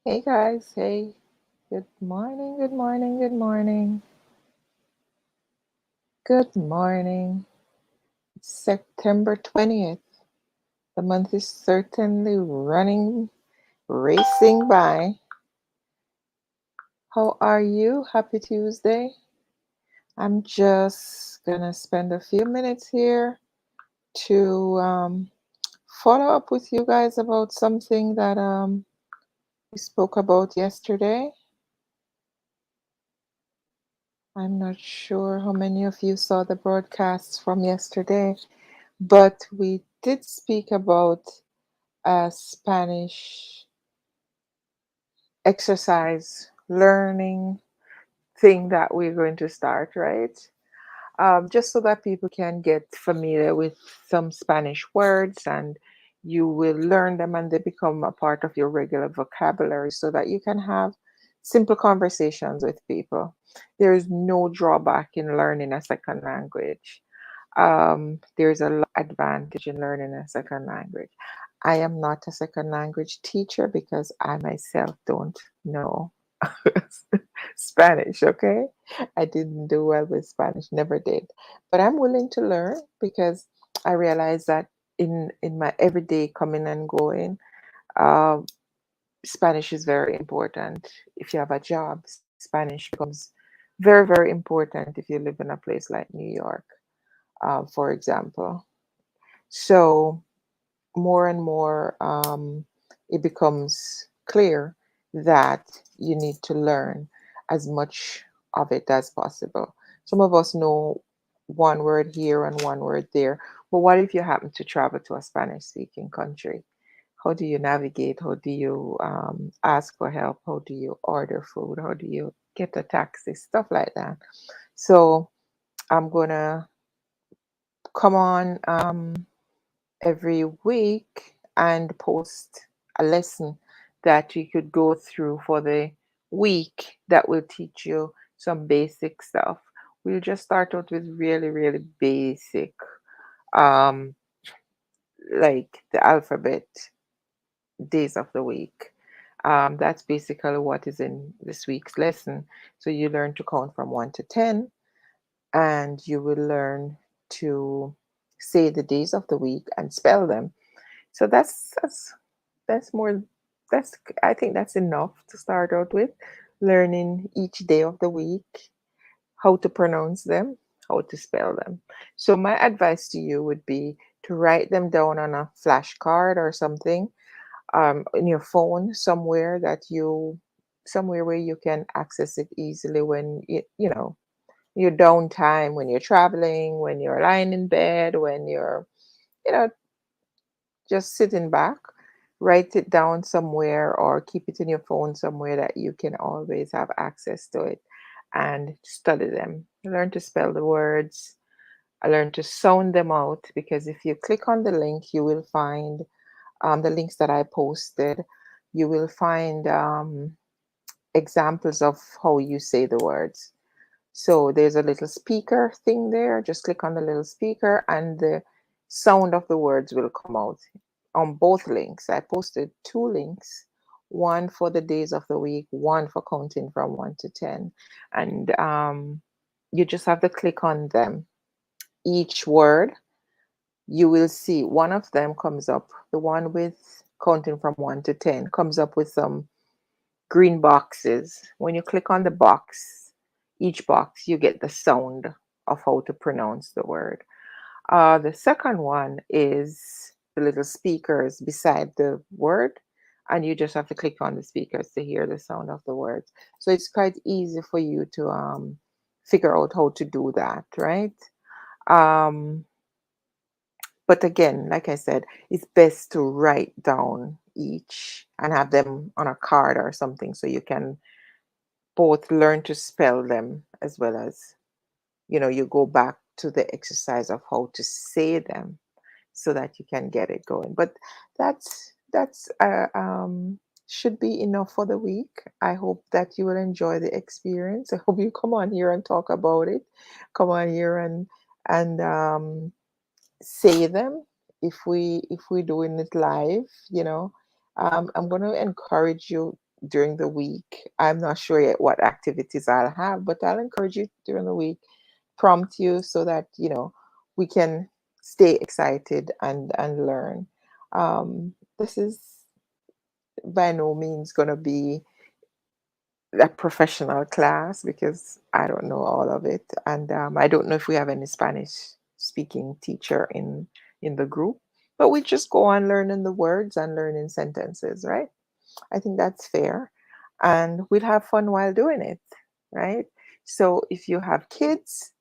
Hey guys, hey, good morning, good morning, good morning, good morning. It's September 20th. The month is certainly running, racing by. How are you? Happy Tuesday. I'm just gonna spend a few minutes here to follow up with you guys about something that we spoke about yesterday. I'm not sure how many of you saw the broadcasts from yesterday, but we did speak about a Spanish exercise learning thing that we're going to start, right? Just so that people can get familiar with some Spanish words and you will learn them and they become a part of your regular vocabulary so that you can have simple conversations with people. There is no drawback in learning a second language. There's a lot of advantage in learning a second language. I am not a second language teacher because I myself don't know Spanish, okay? I didn't do well with Spanish, never did. But I'm willing to learn because I realize that in my everyday coming and going, uh, Spanish is very important. If you have a job, Spanish becomes very, very important if you live in a place like New York, for example. So more and more, it becomes clear that you need to learn as much of it as possible. Some of us know one word here and one word there, but what if you happen to travel to a Spanish speaking country? How do you navigate? How do you ask for help? How do you order food? How do you get a taxi? Stuff like that. So I'm going to come on every week and post a lesson that you could go through for the week that will teach you some basic stuff. We'll just start out with really, really basic, um, like the alphabet, days of the week. That's basically what is in this week's lesson. So you learn to count from 1 to 10, and you will learn to say the days of the week and spell them. So that's more that's I think that's enough to start out with. Learning each day of the week, how to pronounce them, how to spell them. So my advice to you would be to write them down on a flashcard or something, in your phone somewhere somewhere where you can access it easily when your downtime, when you're traveling, when you're lying in bed, when you're you know just sitting back. Write it down somewhere or keep it in your phone somewhere that you can always have access to it and study them. Learn to spell the words, learn to sound them out, because if you click on the link, you will find the links that I posted. You will find examples of how you say the words. So there's a little speaker thing there. Just click on the little speaker and the sound of the words will come out on both links. I posted two links, one for the days of the week, one for counting from 1 to 10. And you just have to click on them. Each word, you will see one of them comes up. The one with counting from 1 to 10 comes up with some green boxes. When you click on the box, each box, you get the sound of how to pronounce the word. The second one is the little speakers beside the word, and you just have to click on the speakers to hear the sound of the words. So it's quite easy for you to figure out how to do that, right? Um, but again, like I said, it's best to write down each and have them on a card or something so you can both learn to spell them as well as you go back to the exercise of how to say them so that you can get it going. But that's should be enough for the week. I hope that you will enjoy the experience. I hope you come on here and talk about it. Come on here and say them if we're doing it live. I'm going to encourage you. during the week. I'm not sure yet what activities I'll have, but I'll encourage you during the week, prompt you so that, we can stay excited and learn. This is by no means going to be a professional class because I don't know all of it, and I don't know if we have any Spanish speaking teacher in the group. But we just go on learning the words and learning sentences, right? I think that's fair, and we'll have fun while doing it, right? So if you have kids,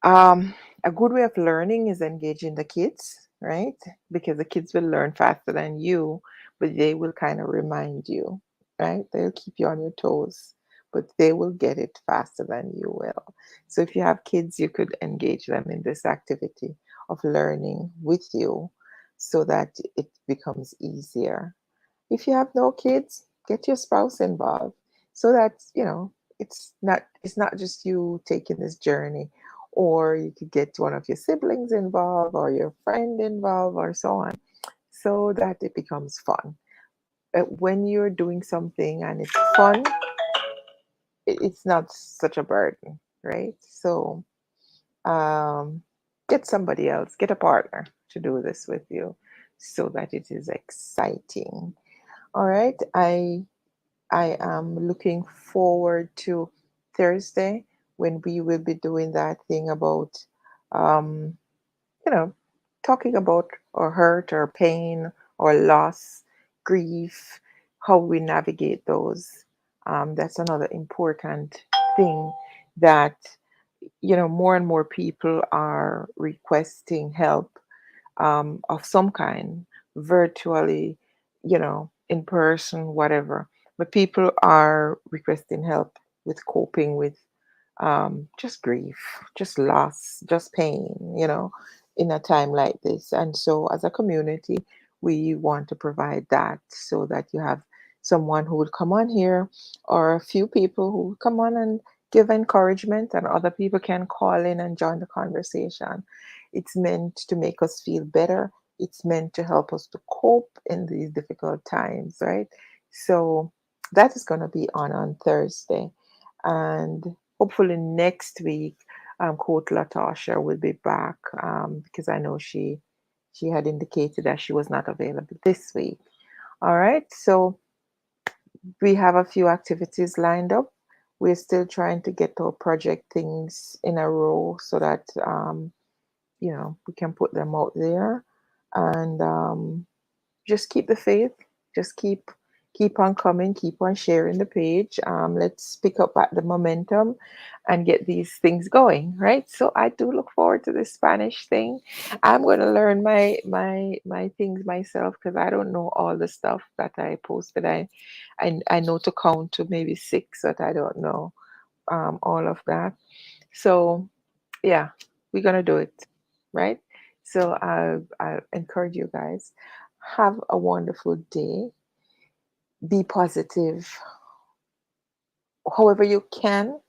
um, a good way of learning is engaging the kids, right? Because the kids will learn faster than you, but they will kind of remind you, right? They'll keep you on your toes, but they will get it faster than you will. So if you have kids, you could engage them in this activity of learning with you so that it becomes easier. If you have no kids, get your spouse involved so that, it's not just you taking this journey, or you could get one of your siblings involved or your friend involved or so on, so that it becomes fun. When you're doing something and it's fun, it's not such a burden, right? So, um, get somebody else, get a partner to do this with you so that it is exciting. All right. I am looking forward to Thursday when we will be doing that thing about, um, you know, talking about our hurt or pain or loss, grief, how we navigate those. That's another important thing that, more and more people are requesting help of some kind, virtually, in person, whatever. But people are requesting help with coping with just grief, just loss, just pain, in a time like this. And so, as a community, we want to provide that so that you have someone who will come on here, or a few people who will come on and give encouragement, and other people can call in and join the conversation. It's meant to make us feel better. It's meant to help us to cope in these difficult times, right? So, that is going to be on Thursday. And hopefully next week, Coach Latasha will be back, because I know she had indicated that she was not available this week. All right, so we have a few activities lined up. We're still trying to get our project things in a row so that, we can put them out there, and just keep the faith. Just keep on coming, keep on sharing the page. Let's pick up at the momentum and get these things going, right? So I do look forward to this Spanish thing. I'm going to learn my things myself because I don't know all the stuff that I posted. I know to count to maybe six, but I don't know all of that. So yeah, we're gonna do it, right? So I encourage you guys, have a wonderful day. Be positive, however you can.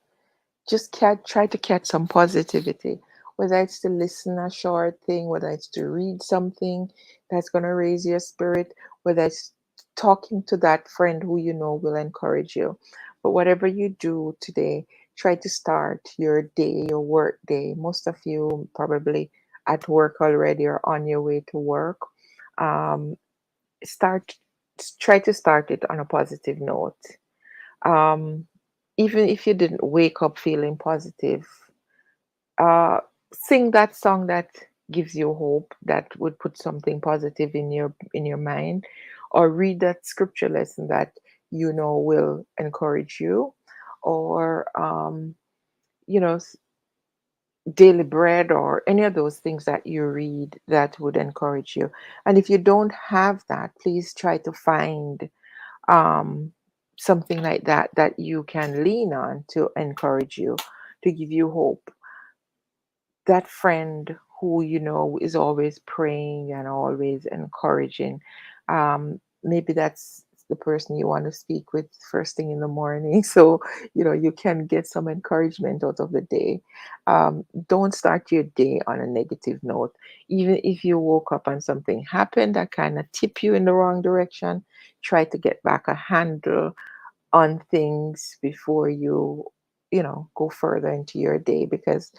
Just try to catch some positivity. Whether it's to listen a short thing, whether it's to read something that's gonna raise your spirit, whether it's talking to that friend who you know will encourage you. But whatever you do today, try to start your day, your work day. Most of you probably at work already or on your way to work. Um, start Try to start it on a positive note. um, Even if you didn't wake up feeling positive, uh, sing that song that gives you hope, that would put something positive in your mind, or read that scripture lesson that will encourage you, or you know s- daily bread, or any of those things that you read that would encourage you. And if you don't have that, please try to find um, something like that you can lean on to encourage you, to give you hope. That friend who is always praying and always encouraging. Maybe that's the person you want to speak with first thing in the morning. So, you can get some encouragement out of the day. Don't start your day on a negative note. Even if you woke up and something happened that kind of tip you in the wrong direction, try to get back a handle on things before you go further into your day, because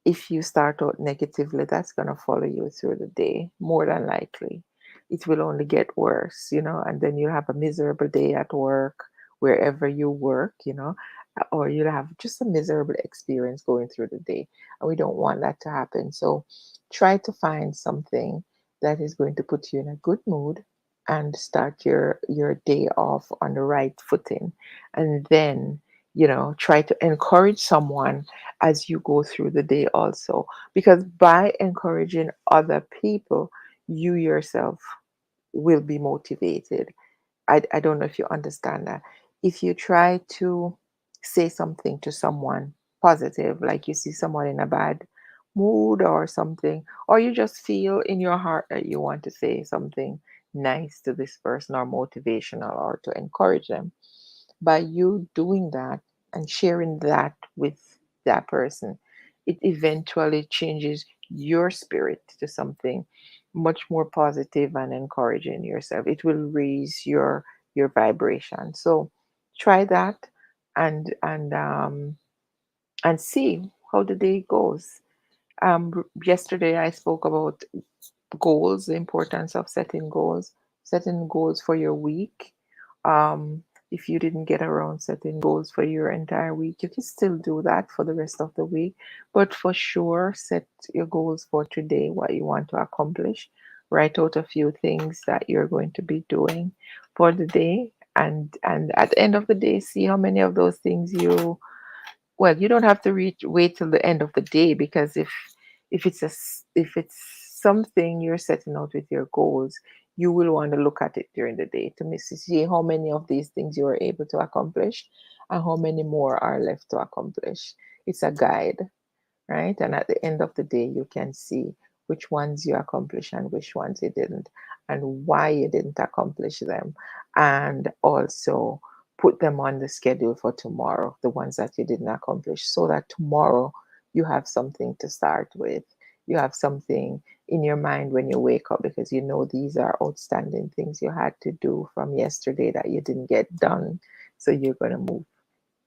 if you start out negatively, that's going to follow you through the day, more than likely. It will only get worse, and then you'll have a miserable day at work, wherever you work, or you'll have just a miserable experience going through the day. And we don't want that to happen. So try to find something that is going to put you in a good mood and start your day off on the right footing. And then, try to encourage someone as you go through the day also, because by encouraging other people, you yourself will be motivated. I don't know if you understand that. If you try to say something to someone positive, like you see someone in a bad mood or something, or you just feel in your heart that you want to say something nice to this person or motivational or to encourage them, by you doing that and sharing that with that person, it eventually changes your spirit to something much more positive and encouraging yourself. It will raise your vibration. So try that, and see how the day goes. Yesterday I spoke about goals, the importance of setting goals for your week. Um, if you didn't get around setting goals for your entire week, you can still do that for the rest of the week. But for sure, set your goals for today, what you want to accomplish. Write out a few things that you're going to be doing for the day. And at the end of the day, see how many of those things you don't have to wait till the end of the day, because if it's something you're setting out with your goals, you will want to look at it during the day to see how many of these things you were able to accomplish and how many more are left to accomplish. It's a guide, right? And at the end of the day, you can see which ones you accomplished and which ones you didn't, and why you didn't accomplish them, and also put them on the schedule for tomorrow, the ones that you didn't accomplish, so that tomorrow you have something to start with. You have something in your mind when you wake up, because you know these are outstanding things you had to do from yesterday that you didn't get done. So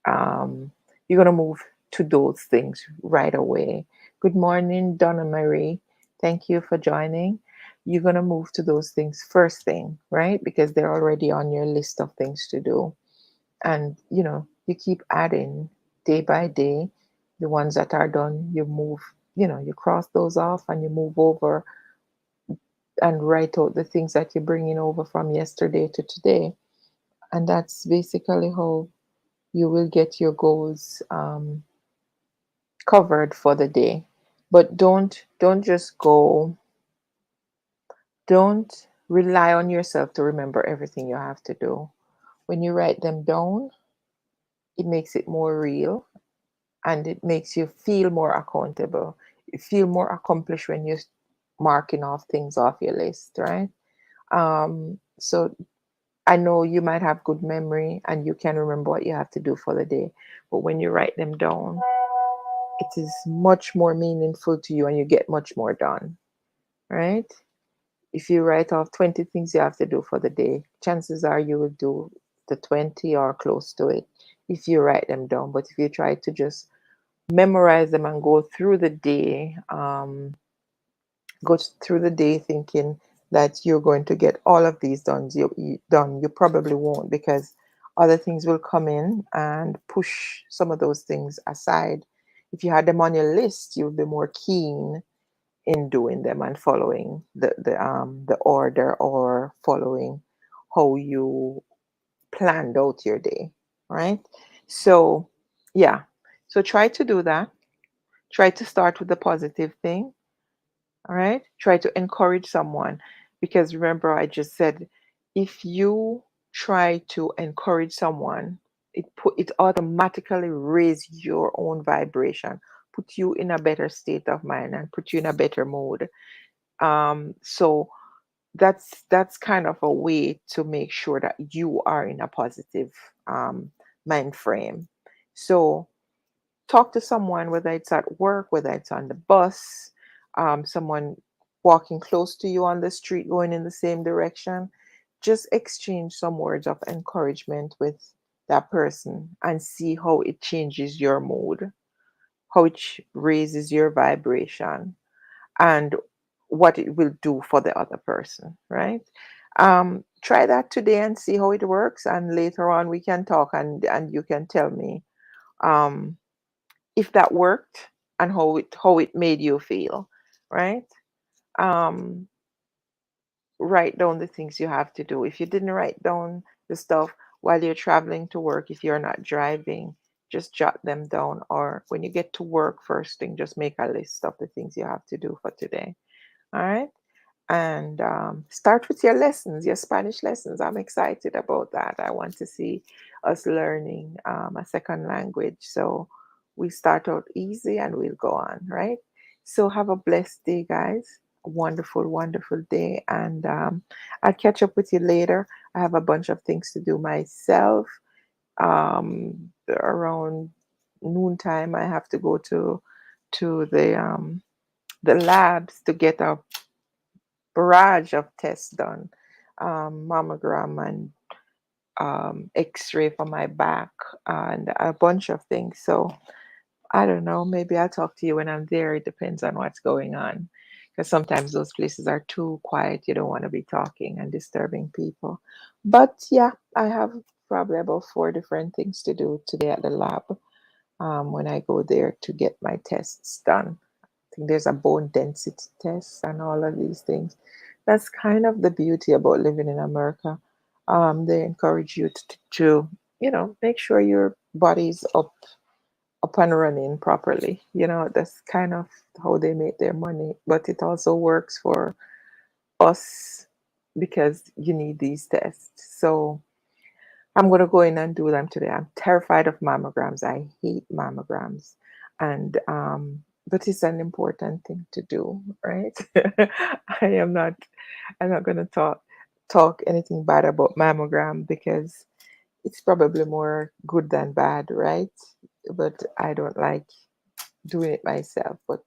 um, you're going to move to those things right away. Good morning, Donna Marie. Thank you for joining. You're going to move to those things first thing, right? Because they're already on your list of things to do. And, you keep adding day by day. The ones that are done, you cross those off and you move over and write out the things that you're bringing over from yesterday to today. And that's basically how you will get your goals covered for the day. But don't just go, don't rely on yourself to remember everything you have to do. When you write them down, it makes it more real, and it makes you feel more accountable. You feel more accomplished when you're marking off things off your list, right? So I know you might have good memory and you can remember what you have to do for the day, but when you write them down, it is much more meaningful to you and you get much more done, right? If you write off 20 things you have to do for the day, chances are you will do the 20 or close to it if you write them down. But if you try to just memorize them and go through the day thinking that you're going to get all of these done, you probably won't, because other things will come in and push some of those things aside. If you had them on your list, you'll be more keen in doing them and following the order, or following how you planned out your day, right? So yeah, so try to do that. Try to start with the positive thing. All right, try to encourage someone, because remember I just said, if you try to encourage someone, it automatically raise your own vibration, put you in a better state of mind and put you in a better mood. So that's kind of a way to make sure that you are in a positive um, mind frame. So talk to someone, whether it's at work, whether it's on the bus, someone walking close to you on the street going in the same direction. Just exchange some words of encouragement with that person and see how it changes your mood, how it raises your vibration, and what it will do for the other person, right? Try that today and see how it works, and later on we can talk, and you can tell me um, if that worked and how it made you feel, right? Um, Write down the things you have to do. If you didn't write down the stuff while you're traveling to work, if you're not driving, just jot them down. Or when you get to work, first thing, just make a list of the things you have to do for today. All right. And start with your lessons, your Spanish lessons. I'm excited about that. I want to see us learning a second language. So we start out easy and we'll go on, right? So have a blessed day, guys. A wonderful, wonderful day. And I'll catch up with you later. I have a bunch of things to do myself. Around noontime, I have to go to the labs to get a barrage of tests done, mammogram and x-ray for my back and a bunch of things. So I don't know, maybe I'll talk to you when I'm there. It depends on what's going on, because sometimes those places are too quiet. You don't want to be talking and disturbing people. But yeah, I have probably about four different things to do today at the lab when I go there to get my tests done. I think there's a bone density test and all of these things. That's kind of the beauty about living in America. They encourage you to make sure your body's up and running properly. That's kind of how they make their money. But it also works for us because you need these tests. So I'm going to go in and do them today. I'm terrified of mammograms. I hate mammograms. And but it's an important thing to do, right? I am not I'm not going to talk anything bad about mammogram because it's probably more good than bad, right? But I don't like doing it myself, but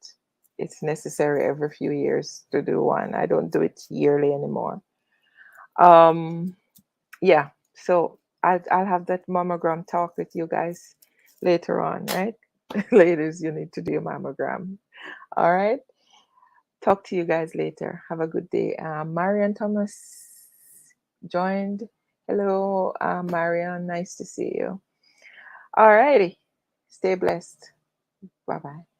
it's necessary every few years to do one. I don't do it yearly anymore. Um yeah, so I'll have that mammogram talk with you guys later on, right? Ladies, you need to do your mammogram. All right. Talk to you guys later. Have a good day. Marian Thomas joined. Hello, Marian. Nice to see you. All righty. Stay blessed. Bye bye.